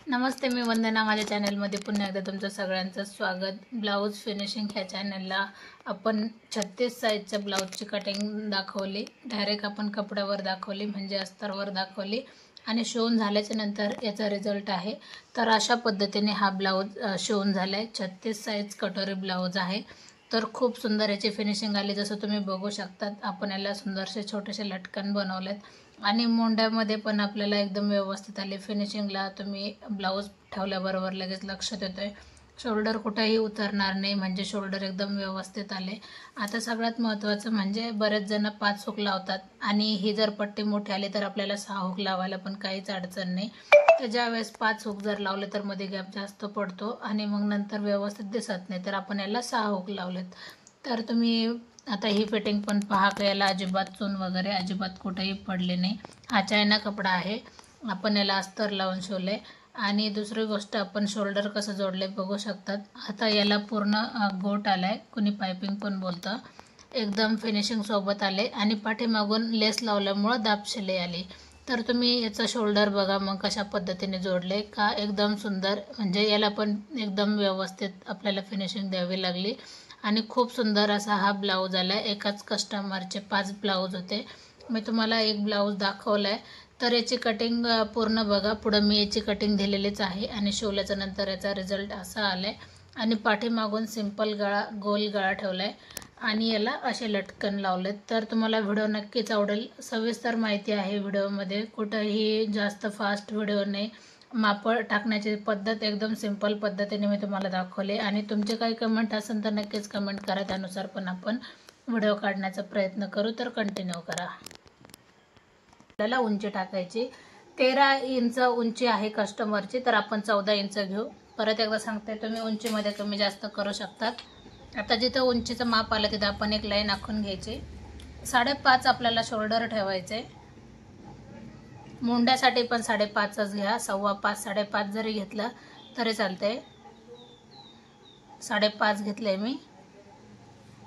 नमस्ते, मी वंदना. माझ्या चॅनलमध्ये पुन्हा एकदा तुमचं सगळ्यांचं स्वागत. ब्लाऊज फिनिशिंग ह्या चॅनलला आपण 36 साईजच्या ब्लाऊजची कटिंग दाखवली. डायरेक्ट आपण कपड्यावर दाखवली, म्हणजे अस्तरवर दाखवली आणि शिवून झाल्याच्या नंतर याचा रिझल्ट आहे. तर अशा पद्धतीने हा ब्लाऊज शिवून झाला आहे. 36 साईज कटोरी ब्लाऊज आहे. तर खूप सुंदर याची फिनिशिंग आली. जसं तुम्ही बघू शकतात, आपण याला सुंदरसे छोटेसे लटकन बनवलेत आणि मोंड्यामध्ये पण आपल्याला एकदम व्यवस्थित आले. फिनिशिंगला तुम्ही ब्लाऊज ठेवल्याबरोबर लगेच लक्षात येतोय. शोल्डर कुठेही उतरणार नाही, म्हणजे शोल्डर एकदम व्यवस्थित आले. आता सगळ्यात महत्त्वाचं म्हणजे बरेच जण 5 हुक लावतात आणि ही जर पट्टी मोठी आली तर आपल्याला 6 हुक लावायला पण काहीच अडचण नाही. तर ज्यावेळेस 5 हुक जर लावले तर मध्ये गॅप जास्त पडतो आणि मग नंतर व्यवस्थित दिसत नाही. तर आपण याला 6 हुक लावलेत. तर तुम्ही आता ही फिटिंग पण पहा, का याला अजिबात चून वगैरे अजिबात कुठेही पडले नाही. हा चायना कपडा आहे. आपण याला अस्तर लावून शिवले. आणि दुसरी गोष्ट, आपण शोल्डर कसं जोडले बघू शकतात. आता याला पूर्ण गोट आलाय, कुणी पायपिंग पण बोलतं. एकदम फिनिशिंग सोबत आले आणि पाठीमागून लेस लावल्यामुळं दाब शिलाई आली. तर तुम्ही याचं शोल्डर बघा मग कशा पद्धतीने जोडले का, एकदम सुंदर. म्हणजे याला पण एकदम व्यवस्थित आपल्याला फिनिशिंग द्यावी लागली आणि खूप सुंदर असा हा ब्लाऊज आला. एकाच कस्टमरचे 5 ब्लाऊज होते. मी तुम्हाला एक ब्लाऊज दाखवला आहे. तर याची कटिंग पूर्ण बघा. पुढं मी याची कटिंग दिलेलीच आहे आणि शिवल्याच्या नंतर याचा रिझल्ट असा आला आहे. आणि पाठीमागून सिंपल गळा, गोल गळा ठेवला आहे आणि याला असे लटकन लावलेत. तर तुम्हाला व्हिडिओ नक्कीच आवडेल. सविस्तर माहिती आहे व्हिडिओमध्ये, कुठंही जास्त फास्ट व्हिडिओ नाही. माप टाकण्याची पद्धत एकदम सिंपल पद्धतीने मी तुम्हाला दाखवले. आणि तुमचे काही कमेंट असेल तर नक्कीच कमेंट करा, त्यानुसार पण आपण व्हिडिओ काढण्याचा प्रयत्न करू. तर कंटिन्यू करा. आपल्याला उंची टाकायची 13 इंच उंची आहे कस्टमरची, तर आपण 14 इंच घेऊ. परत एकदा सांगते, तुम्ही उंचीमध्ये कमी जास्त करू शकतात. आता जिथं उंचीचं माप आलं तिथं आपण एक लाईन आखून घ्यायची. 5.5 आपल्याला शोल्डर ठेवायचे. मुंड्यासाठी पण 5.5च घ्या. 5.25 5.5 जरी घेतलं तरी चालतंय. 5.5 घेतले मी.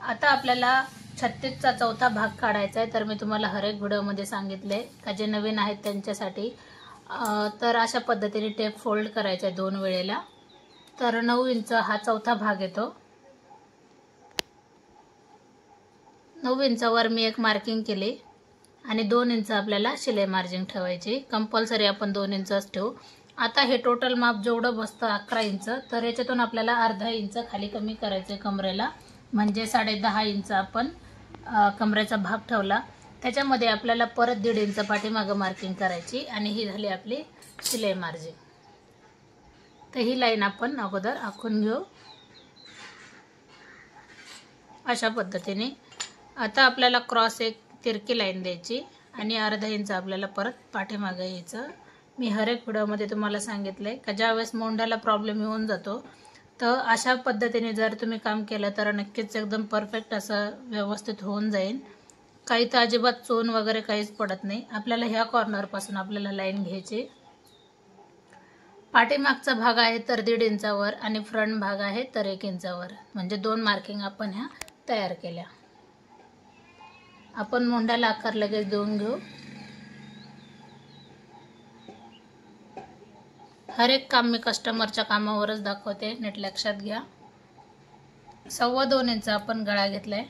आता आपल्याला 36चा चौथा भाग काढायचा आहे. तर मी तुम्हाला हर एक व्हिडिओमध्ये सांगितले का, जे नवीन आहेत त्यांच्यासाठी. तर अशा पद्धतीने टेप फोल्ड करायचा आहे 2 वेळेला. तर 9 इंच हा चौथा भाग येतो. 9 इंचावर मी एक मार्किंग केली आणि 2 इंच आपल्याला शिलाई मार्जिन ठेवायची. कंपल्सरी आपण 2 इंचच ठेवू. आता हे टोटल माप जेवढं बसतं 11 इंच, तर याच्यातून आपल्याला अर्धा इंच खाली कमी करायचं आहे कमरेला. म्हणजे 10.5 इंच आपण कमरेचा भाग ठेवला. त्याच्यामध्ये आपल्याला परत 1.5 इंच पाठीमागं मार्किंग करायची आणि ही झाली आपली शिलाई मार्जिन. तर ही लाईन आपण अगोदर आखून घेऊ अशा पद्धतीने. आता आपल्याला क्रॉस एक तिरकी लाईन द्यायची आणि अर्धा इंच आपल्याला परत पाठीमागं यायचं. मी हर एक व्हिडिओमध्ये तुम्हाला सांगितलंय का, ज्यावेळेस मोंढ्याला प्रॉब्लेम येऊन जातो, तर अशा पद्धतीने जर तुम्ही काम केलं तर नक्कीच एकदम परफेक्ट असं व्यवस्थित होऊन जाईल. काही तर अजिबात चोन वगैरे काहीच पडत नाही. आपल्याला ह्या कॉर्नरपासून आपल्याला लाईन घ्यायची. पाठीमागचा भाग आहे तर 1.5 इंचावर आणि फ्रंट भाग आहे तर 1 इंचावर, म्हणजे 2 मार्किंग आपण ह्या तयार केल्या. आपण मोंढ्याला आकार लगेच देऊन घेऊ. हर एक काम मी कस्टमरच्या कामावरच दाखवते, नीट लक्षात घ्या. 2.25 इंच आपण गळा घेतलाय.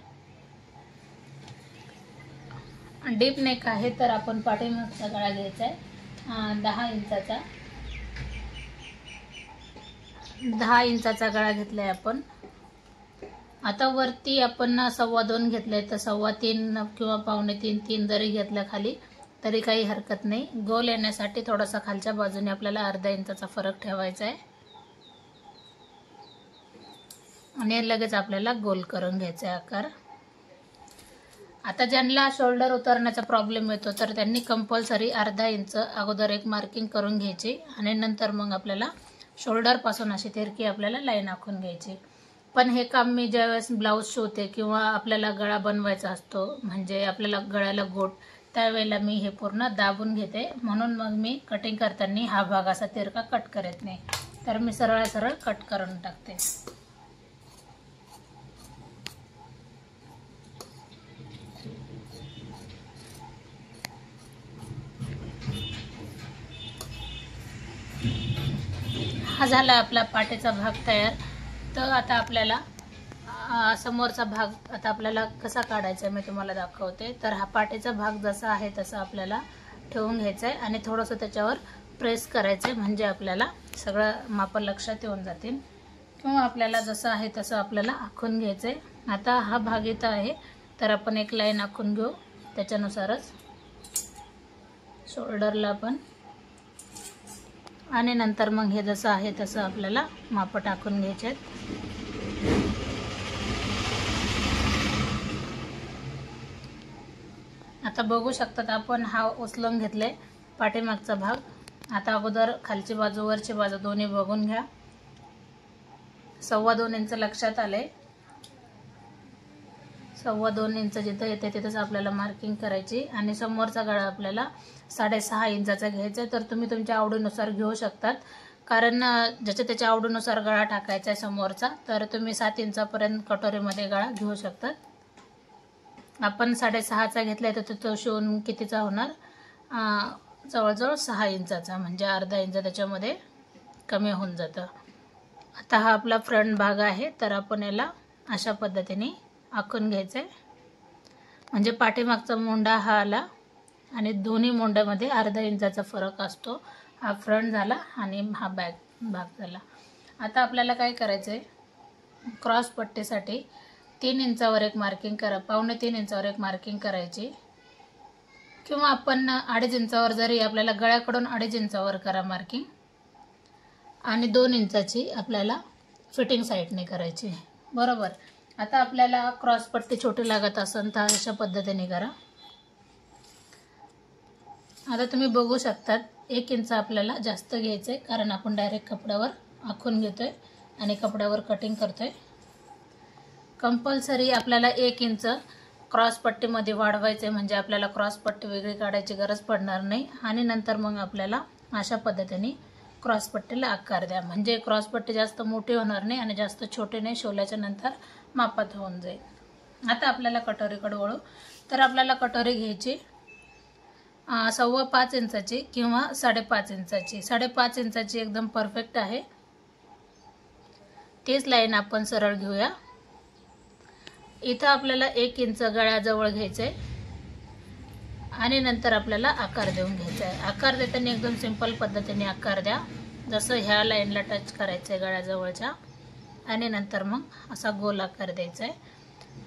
डीप नेक आहे तर आपण पाठीमागचा गळा घ्यायचा आहे 10 इंचाचा. 10 इंचाचा गळा घेतलाय आपण. आता वरती आपण 2.25 घेतलंय, तर 3.25 किंवा 2.25 3 जरी घेतलं खाली तरी काही हरकत नाही. गोल येण्यासाठी थोडासा खालच्या बाजूने आपल्याला अर्धा इंचाचा फरक ठेवायचा आहे आणि लगेच आपल्याला गोल करून घ्यायचा आहे आकार. आता ज्यांना शोल्डर उतरण्याचा प्रॉब्लेम येतो तर त्यांनी कंपल्सरी अर्धा इंच अगोदर एक मार्किंग करून घ्यायची आणि नंतर मग आपल्याला शोल्डरपासून अशी तिरकी आपल्याला लाईन आखून घ्यायची. पण हे काम मी ज्यावेळेस ब्लाऊज शिवते किंवा आपल्याला गळा बनवायचा असतो, म्हणजे आपल्याला गळ्याला गोट, त्यावेळेला मी हे पूर्ण दाबून घेते. म्हणून मग मी कटिंग करताना हा भाग असा तिरका कट करत नाही, तर मी सरळ सरळ कट करून टाकते. हा झाला आपला पाटीचा भाग तयार। तर आता आपल्याला समोरचा भाग आता आपल्याला कसा काढायचा मी तुम्हाला दाखवते। तर हा पाटीचा भाग जसा आहे तसा आपल्याला ठेवून घ्यायचा आहे आणि थोडंसं त्याच्यावर प्रेस करायचं आहे, म्हणजे आपल्याला सगळं माप लक्षात येऊन जातील, किंवा आपल्याला जसं आहे तसं आपल्याला आखून घ्यायचं आहे। आता हा भाग इथं आहे तर आपण एक लाईन आखून घेऊ, त्याच्यानुसारच शोल्डरला पण, आणि नंतर मग हे जसं आहे तसं आपल्याला माप टाकून घ्यायचे आहेत। आता बघू शकतात आपण हा उचलून घेतले पाठीमागचा भाग। आता अगोदर खालची बाजू वरची बाजू दोन्ही बघून घ्या। 2.25 इंच लक्षात आले। 2.25 इंच जिथं येते तिथेच आपल्याला मार्किंग करायची आणि समोरचा गळा आपल्याला 6.5 इंचाचा घ्यायचा आहे। तर तुम्ही तुमच्या आवडीनुसार घेऊ शकतात, कारण ज्याच्या त्याच्या आवडीनुसार गळा टाकायचा आहे समोरचा। तर तुम्ही 7 इंचापर्यंत कटोरीमध्ये गळा घेऊ शकतात। आपण 6.5चा घेतलाय तर तो शिवून कितीचा होणार, जवळजवळ 6 इंचाचा, म्हणजे अर्धा इंच त्याच्यामध्ये कमी होऊन जातं। आता हा आपला फ्रंट भाग आहे, तर आपण याला अशा पद्धतीने आखून घ्यायचं आहे, म्हणजे पाठीमागचा मोंडा हा आला आणि दोन्ही मोंड्यामध्ये अर्धा इंचाचा फरक असतो। हा फ्रंट झाला आणि हा बॅक भाग झाला। आता आपल्याला काय करायचं आहे, क्रॉस पट्टीसाठी 3 इंचावर एक मार्किंग करा, 2.25 इंचावर एक मार्किंग करायची, किंवा आपण 2.5 इंचावर जरी, आपल्याला गळ्याकडून 2.5 इंचावर करा मार्किंग, आणि 2 इंचाची आपल्याला फिटिंग साईडने करायची, बरोबर। आता आपल्याला क्रॉस पट्टी छोटी लागत असेल तर अशा पद्धतीने करा। आता तुम्ही बघू शकतात 1 इंच आपल्याला जास्त घ्यायचं आहे, कारण आपण डायरेक्ट कपड्यावर आखून घेतोय आणि कपड्यावर कटिंग करतोय। कंपल्सरी आपल्याला 1 इंच क्रॉस पट्टीमध्ये वाढवायचं आहे, म्हणजे आपल्याला क्रॉस पट्टी वेगळी काढायची गरज पडणार नाही। आणि नंतर मग आपल्याला अशा पद्धतीने क्रॉस पट्टीला आकार द्या, म्हणजे क्रॉस पट्टी जास्त मोठी होणार नाही आणि जास्त छोटी नाही, शिवल्याच्या नंतर मापात होऊन जाईल। आता आपल्याला कटोरीकडे वळू। तर आपल्याला कटोरी घ्यायची 5.25 इंचाची किंवा 5.5 इंचाची। 5.5 इंचाची एकदम परफेक्ट आहे, तीच लाईन आपण सरळ घेऊया। इथं आपल्याला 1 इंच गळ्याजवळ घ्यायचं आहे आणि नंतर आपल्याला आकार देऊन घ्यायचा आहे। आकार देताना एकदम सिंपल पद्धतीने आकार द्या, जसं ह्या लाईनला टच करायचं आहे गळ्याजवळच्या, आणि नंतर मग असा गोल आकार द्यायचा आहे।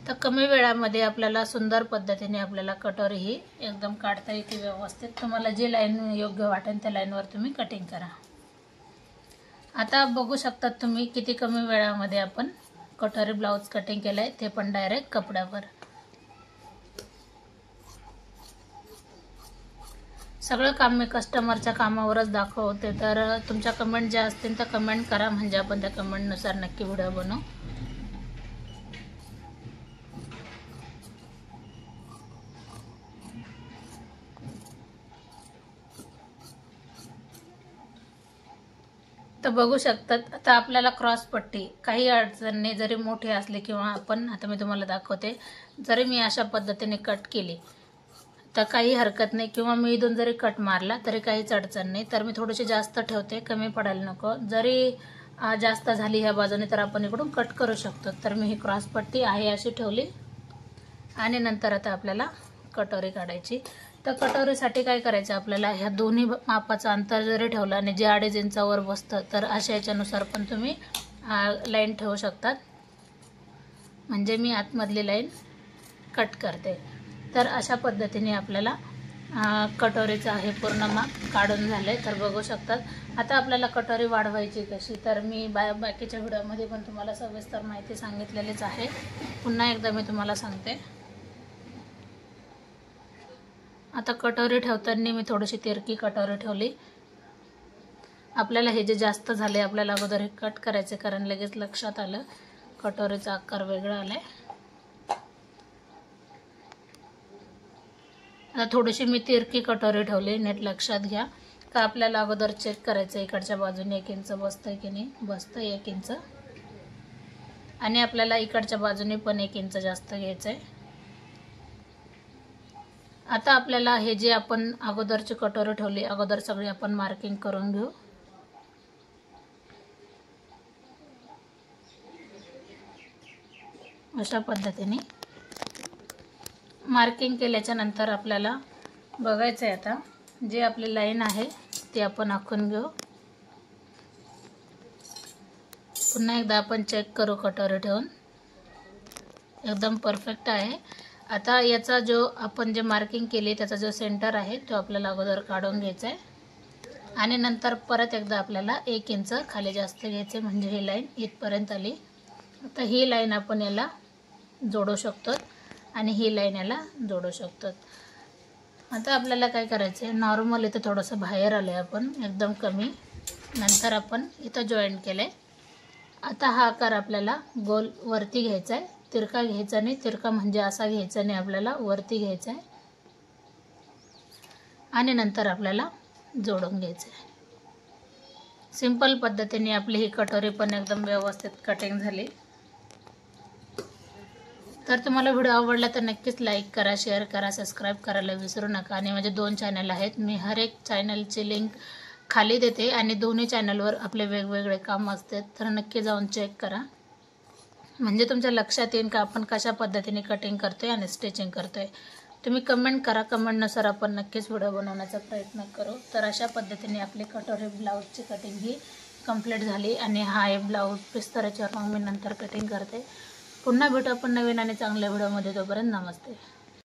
तर कमी वेळामध्ये आपल्याला सुंदर पद्धतीने आपल्याला कटोरी ही एकदम काढता येते व्यवस्थित। तुम्हाला जी लाईन योग्य वाटेल त्या लाईनवर तुम्ही कटिंग करा। आता बघू शकतात तुम्ही किती कमी वेळामध्ये आपण कटोरी ब्लाउज कटिंग केलंय, ते पण डायरेक्ट कपड्यावर। सगळं काम मी कस्टमरच्या कामावरच दाखवते, तर तुमच्या कमेंट ज्या असतील त्या कमेंट करा, म्हणजे आपण त्या कमेंटनुसार नक्की व्हिडिओ बनवू। तर बघू शकतात आता आपल्याला क्रॉस पट्टी काही अडचणी जरी मोठी असली, किंवा आपण आता मी तुम्हाला दाखवते, जरी मी अशा पद्धतीने कट केली तर काही हरकत नाही, किंवा मी इथून जरी कट मारला तरी काहीच अडचण नाही। तर मी थोडीशी जास्त ठेवते, कमी पडायला नको। जरी जास्त झाली ह्या बाजूने तर आपण इकडून कट करू शकतो। तर मी ही क्रॉस पट्टी आहे अशी ठेवली, आणि नंतर आता आपल्याला कटोरी काढायची। तर कटोरीसाठी काय करायचं, आपल्याला ह्या दोन्ही मापाचं अंतर जरी ठेवलं आणि जे 2.5 इंचावर बसतं, तर अशा याच्यानुसार पण तुम्ही लाईन ठेवू शकतात, म्हणजे मी आतमधली लाईन कट करते। तर अशा पद्धतीने आपल्याला कटोरीचं हे पूर्ण माप काढून झालंय, तर बघू शकतात। आता आपल्याला कटोरी वाढवायची कशी, तर मी बाकीच्या व्हिडिओमध्ये पण तुम्हाला सविस्तर माहिती सांगितलेलीच आहे, पुन्हा एकदा मी तुम्हाला सांगते। आता कटोरी ठेवताना मी थोडीशी तिरकी कटोरी ठेवली। आपल्याला हे जे जास्त झाले आपल्याला अगोदर हे कट करायचे, कारण लगेच लक्षात आलं कटोरीचा आकार वेगळा आलाय। आता थोडीशी मी तिरकी कटोरी ठेवली, नीट लक्षात घ्या, का आपल्याला अगोदर चेक करायचं इकडच्या बाजूने 1 इंच बसतंय की नाही, बसतंय 1 इंच, आणि आपल्याला इकडच्या बाजूने पण 1 इंच जास्त घ्यायचं आहे। आता आपल्याला हे जे आपण अगोदरची कटोरी ठेवली, अगोदर सगळी आपण मार्किंग करून घेऊ। अशा पद्धतीने मार्किंग केल्याच्या नंतर आपल्याला बघायचं आहे आता जे आपली लाईन आहे ती आपण आखून घेऊ. पुन्हा एकदा आपण चेक करू कटोरी ठेवून. एकदम परफेक्ट आहे. आता याचा जो आपण जे मार्किंग केली त्याचा जो सेंटर आहे तो आपल्याला अगोदर काढून घ्यायचा आहे आणि नंतर परत एकदा आपल्याला 1 इंच खाली जास्त घ्यायचे म्हणजे ही लाईन इथपर्यंत आली. आता ही लाईन आपण याला जोडू शकतो आणि ही लाईन याला जोडू शकतो. आता आपल्याला काय करायचं आहे, नॉर्मल इथं थोडंसं बाहेर आलं आहे आपण एकदम कमी, नंतर आपण इथं जॉईंट केलं आहे. आता हा आकार आपल्याला गोल वरती घ्यायचा आहे, तिरका घ्यायचा नाही. तिरका म्हणजे असा घ्यायचा नाही, आपल्याला वरती घ्यायचा आहे आणि नंतर आपल्याला जोडून घ्यायचं आहे. सिंपल पद्धतीने आपली ही कटोरी पण एकदम व्यवस्थित कटिंग झाली. तर तुम्हाला व्हिडिओ आवडला तर नक्कीच लाईक करा, शेअर करा, सबस्क्राईब करायला विसरू नका. आणि माझे 2 चॅनल आहेत, मी हर एक चॅनलची लिंक खाली देते आणि दोन्ही चॅनलवर आपले वेगवेगळे काम असते, तर नक्की जाऊन चेक करा म्हणजे तुमच्या लक्षात येईल का आपण कशा पद्धतीने कटिंग करतोय आणि स्टिचिंग करतोय. तुम्ही कमेंट करा, कमेंटनुसार आपण नक्कीच व्हिडिओ बनवण्याचा प्रयत्न करू. तर अशा पद्धतीने आपली कटोरी ब्लाऊजची कटिंग ही कंप्लीट झाली आणि हा आहे ब्लाऊज पीस. तर याच्यावर मग मी नंतर कटिंग करते. पुन्हा भेटू आपण नवीन आणि चांगल्या व्हिडिओमध्ये. तोपर्यंत नमस्ते.